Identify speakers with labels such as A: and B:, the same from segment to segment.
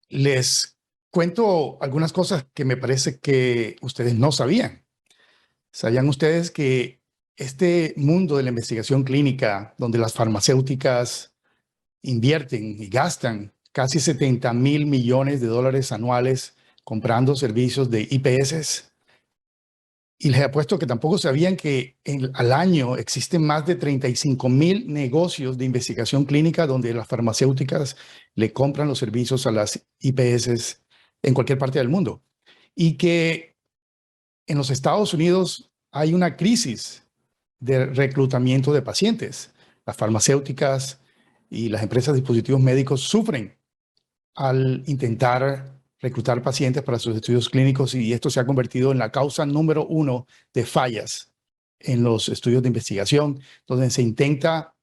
A: Les cuento algunas cosas que me parece que ustedes no sabían. ¿Sabían ustedes que este mundo de la investigación clínica, donde las farmacéuticas invierten y gastan casi 70.000 millones de dólares anuales comprando servicios de IPS? Y les apuesto que tampoco sabían que al año existen más de 35.000 negocios de investigación clínica donde las farmacéuticas le compran los servicios a las IPS en cualquier parte del mundo. Y que en los Estados Unidos hay una crisis de reclutamiento de pacientes. Las farmacéuticas y las empresas de dispositivos médicos sufren al intentar reclutar pacientes para sus estudios clínicos, y esto se ha convertido en la causa número 1 de fallas en los estudios de investigación, donde se intenta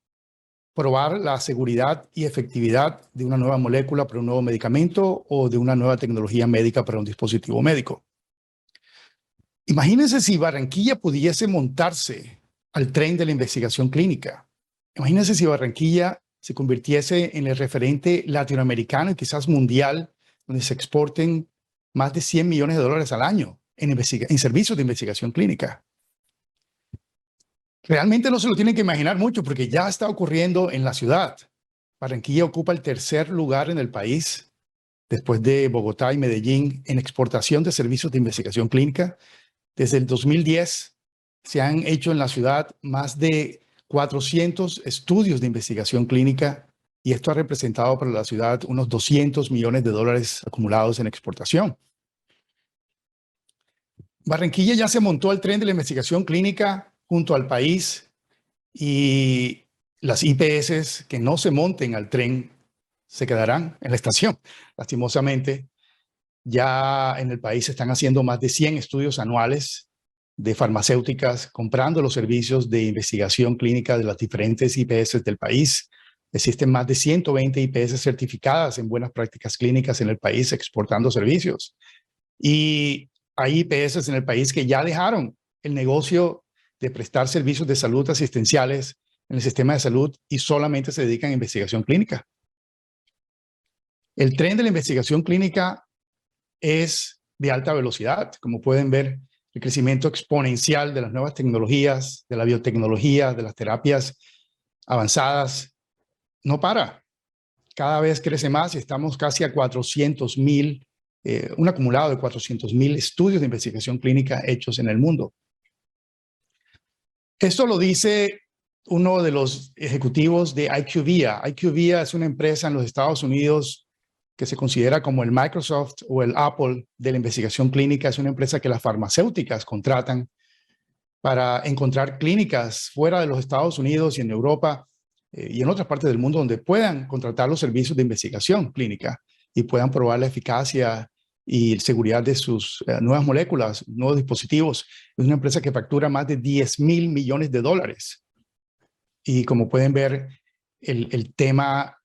A: probar la seguridad y efectividad de una nueva molécula para un nuevo medicamento o de una nueva tecnología médica para un dispositivo médico. Imagínense si Barranquilla pudiese montarse al tren de la investigación clínica. Imagínense si Barranquilla se convirtiese en el referente latinoamericano y quizás mundial, donde se exporten más de 100 millones de dólares al año en servicios de investigación clínica. Realmente no se lo tienen que imaginar mucho porque ya está ocurriendo en la ciudad. Barranquilla ocupa el tercer lugar en el país, después de Bogotá y Medellín, en exportación de servicios de investigación clínica. Desde el 2010 se han hecho en la ciudad más de 400 estudios de investigación clínica, y esto ha representado para la ciudad unos 200 millones de dólares acumulados en exportación. Barranquilla ya se montó al tren de la investigación clínica junto al país, y las IPS que no se monten al tren se quedarán en la estación. Lastimosamente, ya en el país se están haciendo más de 100 estudios anuales de farmacéuticas comprando los servicios de investigación clínica de las diferentes IPS del país. Existen más de 120 IPS certificadas en buenas prácticas clínicas en el país exportando servicios. Y hay IPS en el país que ya dejaron el negocio de prestar servicios de salud asistenciales en el sistema de salud y solamente se dedican a investigación clínica. El tren de la investigación clínica es de alta velocidad. Como pueden ver, el crecimiento exponencial de las nuevas tecnologías, de la biotecnología, de las terapias avanzadas, no para. Cada vez crece más y estamos casi a 400.000, un acumulado de 400.000 estudios de investigación clínica hechos en el mundo. Esto lo dice uno de los ejecutivos de IQVIA. IQVIA es una empresa en los Estados Unidos que se considera como el Microsoft o el Apple de la investigación clínica. Es una empresa que las farmacéuticas contratan para encontrar clínicas fuera de los Estados Unidos y en Europa y en otras partes del mundo donde puedan contratar los servicios de investigación clínica y puedan probar la eficacia y seguridad de sus nuevas moléculas, nuevos dispositivos. Es una empresa que factura más de 10.000 millones de dólares. Y como pueden ver, el tema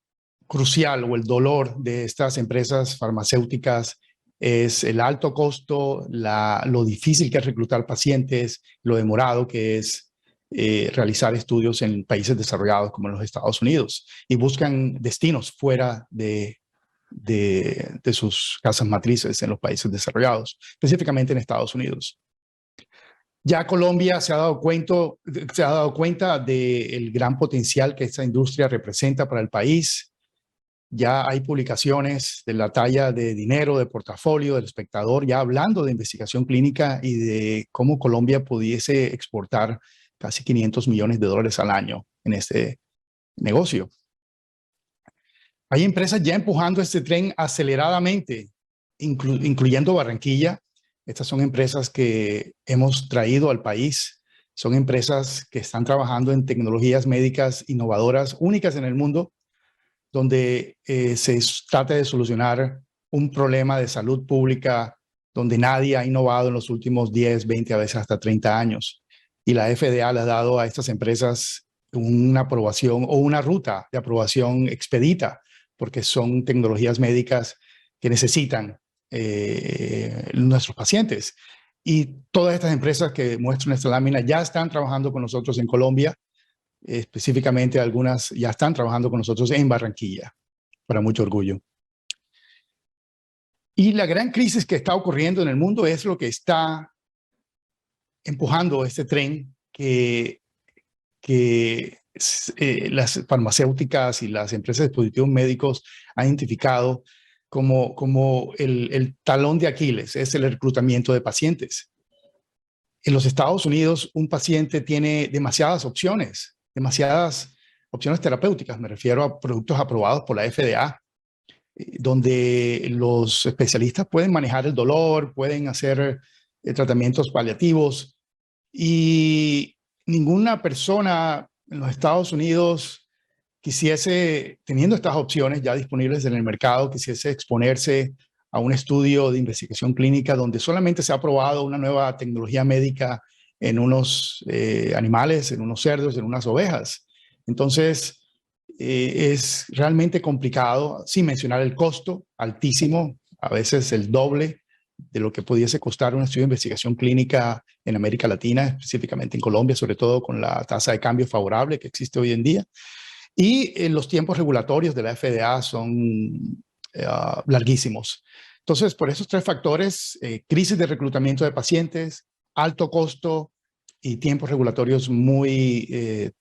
A: crucial o el dolor de estas empresas farmacéuticas es el alto costo, lo difícil que es reclutar pacientes, lo demorado que es realizar estudios en países desarrollados como en los Estados Unidos, y buscan destinos fuera de sus casas matrices en los países desarrollados, específicamente en Estados Unidos. Ya Colombia se ha dado cuenta del gran potencial que esta industria representa para el país. Ya hay publicaciones de la talla de Dinero, de Portafolio, del Espectador, ya hablando de investigación clínica y de cómo Colombia pudiese exportar casi 500 millones de dólares al año en este negocio. Hay empresas ya empujando este tren aceleradamente, incluyendo Barranquilla. Estas son empresas que hemos traído al país. Son empresas que están trabajando en tecnologías médicas innovadoras, únicas en el mundo, donde se trata de solucionar un problema de salud pública donde nadie ha innovado en los últimos 10, 20, a veces hasta 30 años. Y la FDA le ha dado a estas empresas una aprobación o una ruta de aprobación expedita, porque son tecnologías médicas que necesitan nuestros pacientes. Y todas estas empresas que muestran esta lámina ya están trabajando con nosotros en Colombia. Específicamente algunas ya están trabajando con nosotros en Barranquilla, para mucho orgullo. Y la gran crisis que está ocurriendo en el mundo es lo que está empujando este tren que las farmacéuticas y las empresas de dispositivos médicos han identificado como el talón de Aquiles, es el reclutamiento de pacientes. En los Estados Unidos, un paciente tiene demasiadas opciones terapéuticas. Me refiero a productos aprobados por la FDA, donde los especialistas pueden manejar el dolor, pueden hacer tratamientos paliativos, y ninguna persona en los Estados Unidos quisiese, teniendo estas opciones ya disponibles en el mercado, quisiese exponerse a un estudio de investigación clínica donde solamente se ha probado una nueva tecnología médica en unos animales, en unos cerdos, en unas ovejas. Entonces, es realmente complicado, sin mencionar el costo altísimo, a veces el doble de lo que pudiese costar un estudio de investigación clínica en América Latina, específicamente en Colombia, sobre todo con la tasa de cambio favorable que existe hoy en día. Y los tiempos regulatorios de la FDA son larguísimos. Entonces, por esos tres factores, crisis de reclutamiento de pacientes, alto costo y tiempos regulatorios muy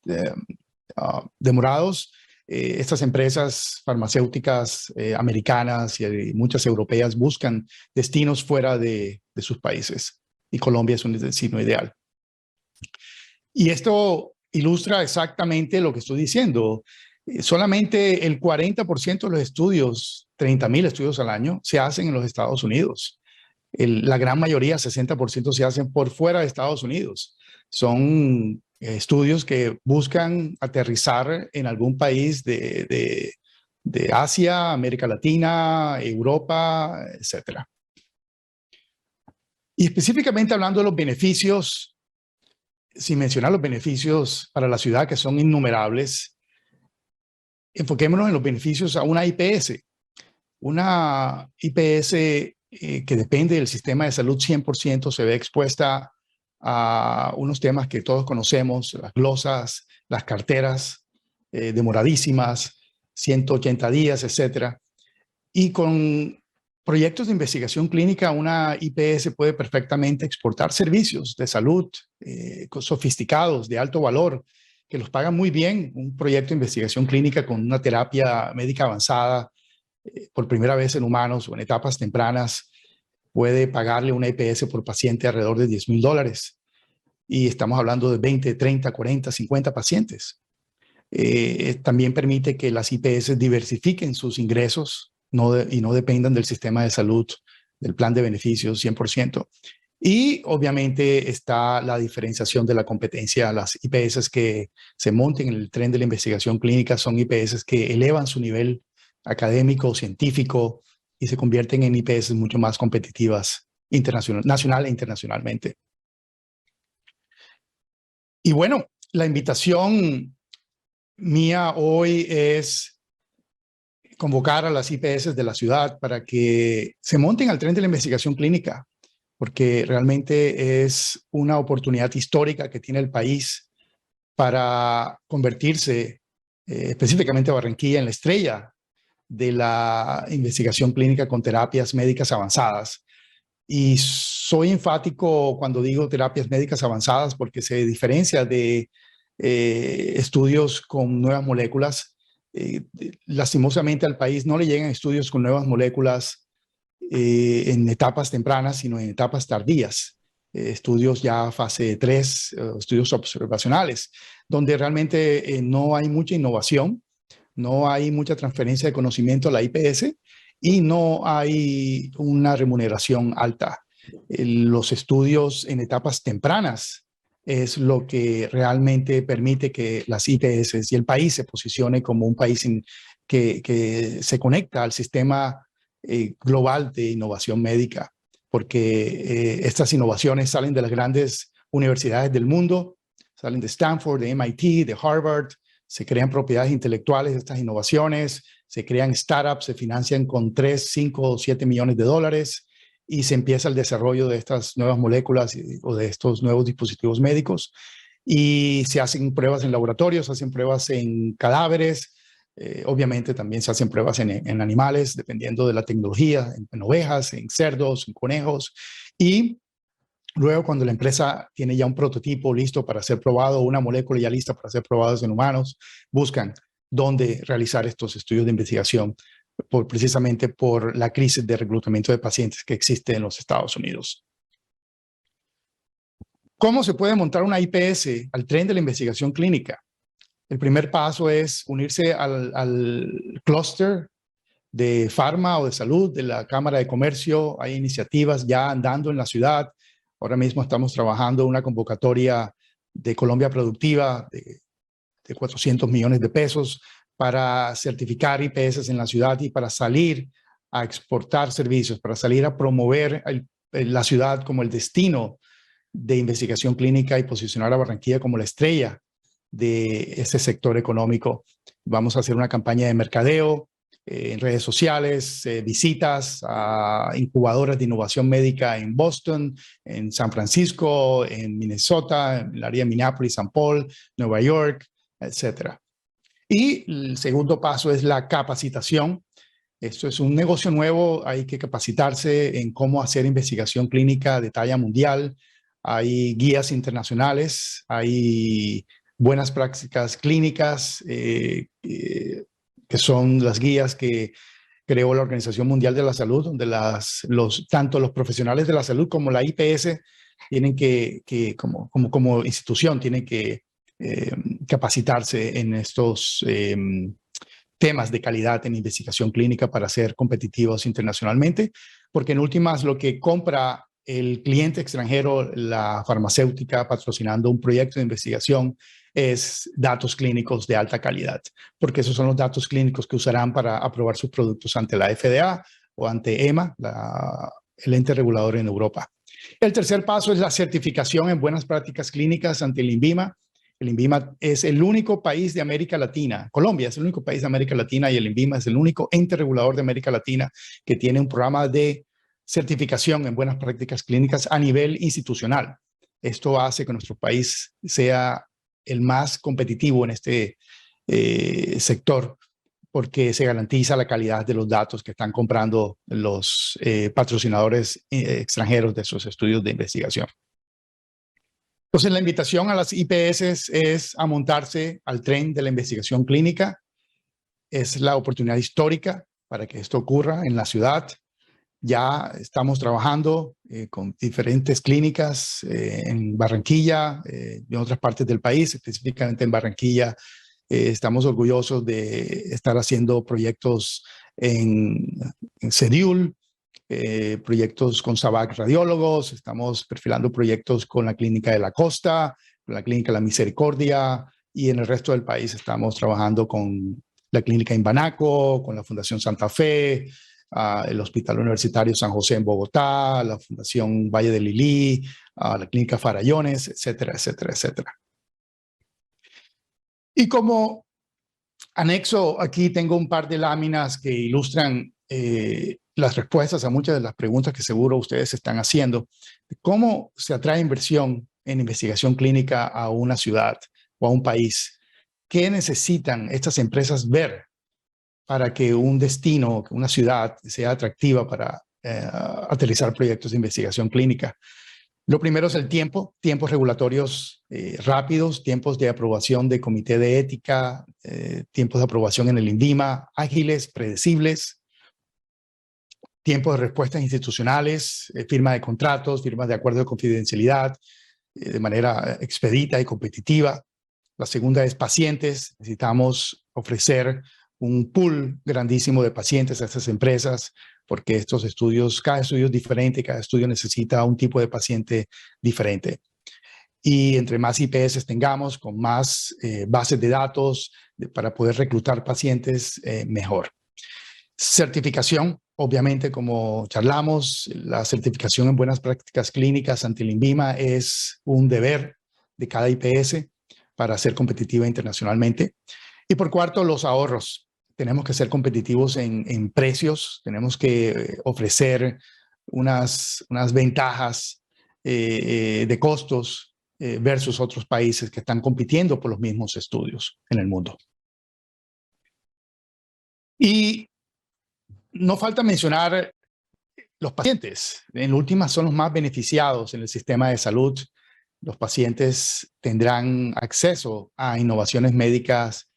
A: demorados, estas empresas farmacéuticas americanas y muchas europeas buscan destinos fuera de sus países, y Colombia es un destino ideal. Y esto ilustra exactamente lo que estoy diciendo. Solamente el 40% de los estudios, 30,000 estudios al año, se hacen en los Estados Unidos. La gran mayoría, 60%, se hacen por fuera de Estados Unidos. Son estudios que buscan aterrizar en algún país de Asia, América Latina, Europa, etc. Y específicamente hablando de los beneficios, sin mencionar los beneficios para la ciudad, que son innumerables, enfoquémonos en los beneficios a una IPS. Una IPS que depende del sistema de salud 100%, se ve expuesta a unos temas que todos conocemos, las glosas, las carteras demoradísimas, 180 días, etc. Y con proyectos de investigación clínica, una IPS puede perfectamente exportar servicios de salud sofisticados, de alto valor, que los pagan muy bien. Un proyecto de investigación clínica con una terapia médica avanzada por primera vez en humanos o en etapas tempranas puede pagarle una IPS por paciente alrededor de $10,000. Y estamos hablando de 20, 30, 40, 50 pacientes. También permite que las IPS diversifiquen sus ingresos y no dependan del sistema de salud, del plan de beneficios 100%. Y obviamente está la diferenciación de la competencia. Las IPS que se monten en el tren de la investigación clínica son IPS que elevan su nivel académico, científico, y se convierten en IPS mucho más competitivas nacional e internacionalmente. Y bueno, la invitación mía hoy es convocar a las IPS de la ciudad para que se monten al tren de la investigación clínica, porque realmente es una oportunidad histórica que tiene el país para convertirse, específicamente Barranquilla, en la estrella de la investigación clínica con terapias médicas avanzadas. Y soy enfático cuando digo terapias médicas avanzadas porque se diferencia de estudios con nuevas moléculas. Lastimosamente al país no le llegan estudios con nuevas moléculas en etapas tempranas, sino en etapas tardías. Estudios ya fase 3, estudios observacionales, donde realmente no hay mucha innovación, no hay mucha transferencia de conocimiento a la IPS y no hay una remuneración alta. Los estudios en etapas tempranas es lo que realmente permite que las IPS y el país se posicione como un país que se conecta al sistema global de innovación médica, porque estas innovaciones salen de las grandes universidades del mundo, salen de Stanford, de MIT, de Harvard. Se crean propiedades intelectuales de estas innovaciones, se crean startups, se financian con 3, 5 o 7 millones de dólares y se empieza el desarrollo de estas nuevas moléculas o de estos nuevos dispositivos médicos, y se hacen pruebas en laboratorios, se hacen pruebas en cadáveres, Obviamente también se hacen pruebas en animales, dependiendo de la tecnología, en ovejas, en cerdos, en conejos. Y luego, cuando la empresa tiene ya un prototipo listo para ser probado, una molécula ya lista para ser probados en humanos, buscan dónde realizar estos estudios de investigación, precisamente por la crisis de reclutamiento de pacientes que existe en los Estados Unidos. ¿Cómo se puede montar una IPS al tren de la investigación clínica? El primer paso es unirse al clúster de farma o de salud de la Cámara de Comercio. Hay iniciativas ya andando en la ciudad. Ahora mismo estamos trabajando una convocatoria de Colombia Productiva de 400 millones de pesos para certificar IPS en la ciudad y para salir a exportar servicios, para salir a promover la ciudad como el destino de investigación clínica y posicionar a Barranquilla como la estrella de ese sector económico. Vamos a hacer una campaña de mercadeo en redes sociales, visitas a incubadoras de innovación médica en Boston, en San Francisco, en Minnesota, en el área de Minneapolis, San Paul, Nueva York, etc. Y el segundo paso es la capacitación. Esto es un negocio nuevo, hay que capacitarse en cómo hacer investigación clínica de talla mundial. Hay guías internacionales, hay buenas prácticas clínicas, que son las guías que creó la Organización Mundial de la Salud, donde tanto los profesionales de la salud como la IPS tienen como institución, tienen que capacitarse en estos temas de calidad en investigación clínica para ser competitivos internacionalmente, porque en últimas lo que compra el cliente extranjero, la farmacéutica patrocinando un proyecto de investigación, es datos clínicos de alta calidad, porque esos son los datos clínicos que usarán para aprobar sus productos ante la FDA o ante EMA, el ente regulador en Europa. El tercer paso es la certificación en buenas prácticas clínicas ante el INVIMA. El INVIMA es el único país de América Latina, Colombia es el único país de América Latina y el INVIMA es el único ente regulador de América Latina que tiene un programa de certificación en buenas prácticas clínicas a nivel institucional. Esto hace que nuestro país sea el más competitivo en este sector, porque se garantiza la calidad de los datos que están comprando los patrocinadores extranjeros de sus estudios de investigación. Entonces, la invitación a las IPS es a montarse al tren de la investigación clínica. Es la oportunidad histórica para que esto ocurra en la ciudad. Ya estamos trabajando con diferentes clínicas en Barranquilla y en otras partes del país, específicamente en Barranquilla. Estamos orgullosos de estar haciendo proyectos en CEDIUL, proyectos con SAVAC Radiólogos, estamos perfilando proyectos con la Clínica de la Costa, con la Clínica La Misericordia, y en el resto del país estamos trabajando con la Clínica Imbanaco, con la Fundación Santa Fe, el Hospital Universitario San José en Bogotá, la Fundación Valle de Lilí, la Clínica Farallones, etcétera, etcétera, etcétera. Y como anexo, aquí tengo un par de láminas que ilustran las respuestas a muchas de las preguntas que seguro ustedes están haciendo. ¿Cómo se atrae inversión en investigación clínica a una ciudad o a un país? ¿Qué necesitan estas empresas ver para que un destino, que una ciudad sea atractiva para aterrizar proyectos de investigación clínica? Lo primero es el tiempo, tiempos regulatorios rápidos, tiempos de aprobación de comité de ética, tiempos de aprobación en el INVIMA, ágiles, predecibles, tiempos de respuestas institucionales, firma de contratos, firmas de acuerdos de confidencialidad, de manera expedita y competitiva. La segunda es pacientes. Necesitamos ofrecer un pool grandísimo de pacientes a estas empresas, porque estos estudios, cada estudio es diferente, cada estudio necesita un tipo de paciente diferente. Y entre más IPS tengamos, con más bases de datos para poder reclutar pacientes, mejor. Certificación, obviamente, como charlamos, la certificación en buenas prácticas clínicas ante el INVIMA es un deber de cada IPS para ser competitiva internacionalmente. Y por cuarto, los ahorros. Tenemos que ser competitivos en precios, tenemos que ofrecer unas ventajas de costos versus otros países que están compitiendo por los mismos estudios en el mundo. Y no falta mencionar los pacientes. En última son los más beneficiados en el sistema de salud. Los pacientes tendrán acceso a innovaciones médicas,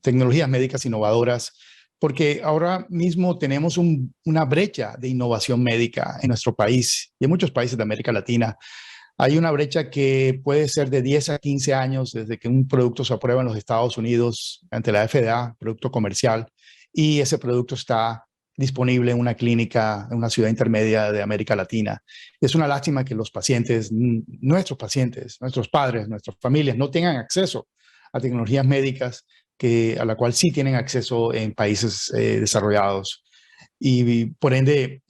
A: tecnologías médicas innovadoras, porque ahora mismo tenemos una brecha de innovación médica en nuestro país y en muchos países de América Latina. Hay una brecha que puede ser de 10 a 15 años desde que un producto se aprueba en los Estados Unidos ante la FDA, producto comercial, y ese producto está disponible en una clínica en una ciudad intermedia de América Latina. Es una lástima que los pacientes, nuestros padres, nuestras familias, no tengan acceso a tecnologías médicas a la cual sí tienen acceso en países desarrollados. Y por ende,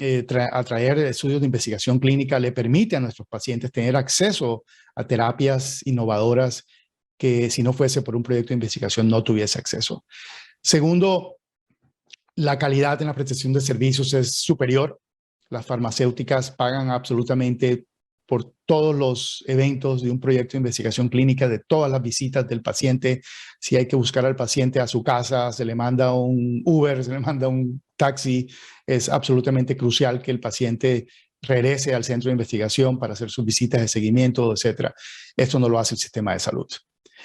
A: atraer estudios de investigación clínica le permite a nuestros pacientes tener acceso a terapias innovadoras que si no fuese por un proyecto de investigación no tuviese acceso. Segundo, la calidad en la prestación de servicios es superior. Las farmacéuticas pagan absolutamente por todos los eventos de un proyecto de investigación clínica, de todas las visitas del paciente. Si hay que buscar al paciente a su casa, se le manda un Uber, se le manda un taxi. Es absolutamente crucial que el paciente regrese al centro de investigación para hacer sus visitas de seguimiento, etc. Esto no lo hace el sistema de salud.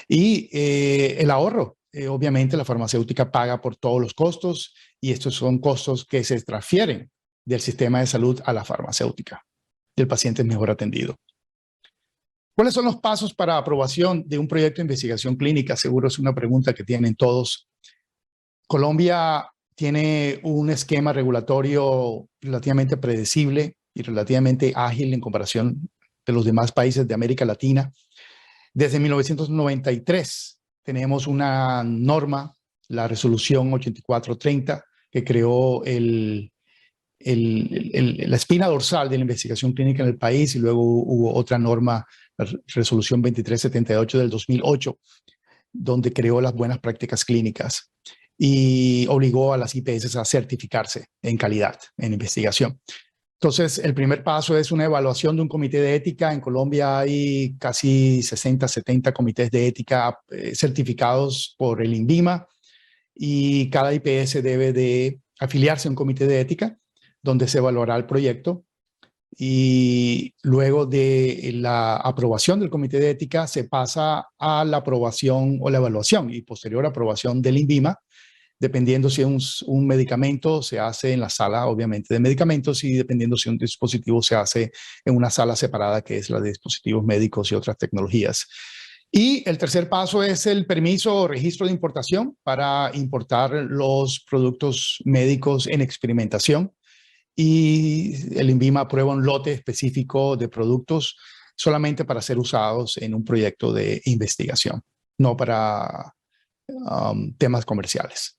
A: Y el ahorro. Obviamente la farmacéutica paga por todos los costos y estos son costos que se transfieren del sistema de salud a la farmacéutica. El paciente es mejor atendido. ¿Cuáles son los pasos para aprobación de un proyecto de investigación clínica? Seguro es una pregunta que tienen todos. Colombia tiene un esquema regulatorio relativamente predecible y relativamente ágil en comparación de los demás países de América Latina. Desde 1993 tenemos una norma, la resolución 8430, que creó la espina dorsal de la investigación clínica en el país, y luego hubo otra norma, la resolución 2378 del 2008, donde creó las buenas prácticas clínicas y obligó a las IPS a certificarse en calidad en investigación. Entonces, el primer paso es una evaluación de un comité de ética. En Colombia hay casi 60, 70 comités de ética certificados por el INVIMA, y cada IPS debe de afiliarse a un comité de ética donde se evaluará el proyecto, y luego de la aprobación del comité de ética se pasa a la aprobación o la evaluación y posterior aprobación del INVIMA. Dependiendo si un medicamento se hace en la sala, obviamente, de medicamentos, y dependiendo si un dispositivo se hace en una sala separada, que es la de dispositivos médicos y otras tecnologías. Y el tercer paso es el permiso o registro de importación para importar los productos médicos en experimentación. Y el INVIMA aprueba un lote específico de productos solamente para ser usados en un proyecto de investigación, no para temas comerciales.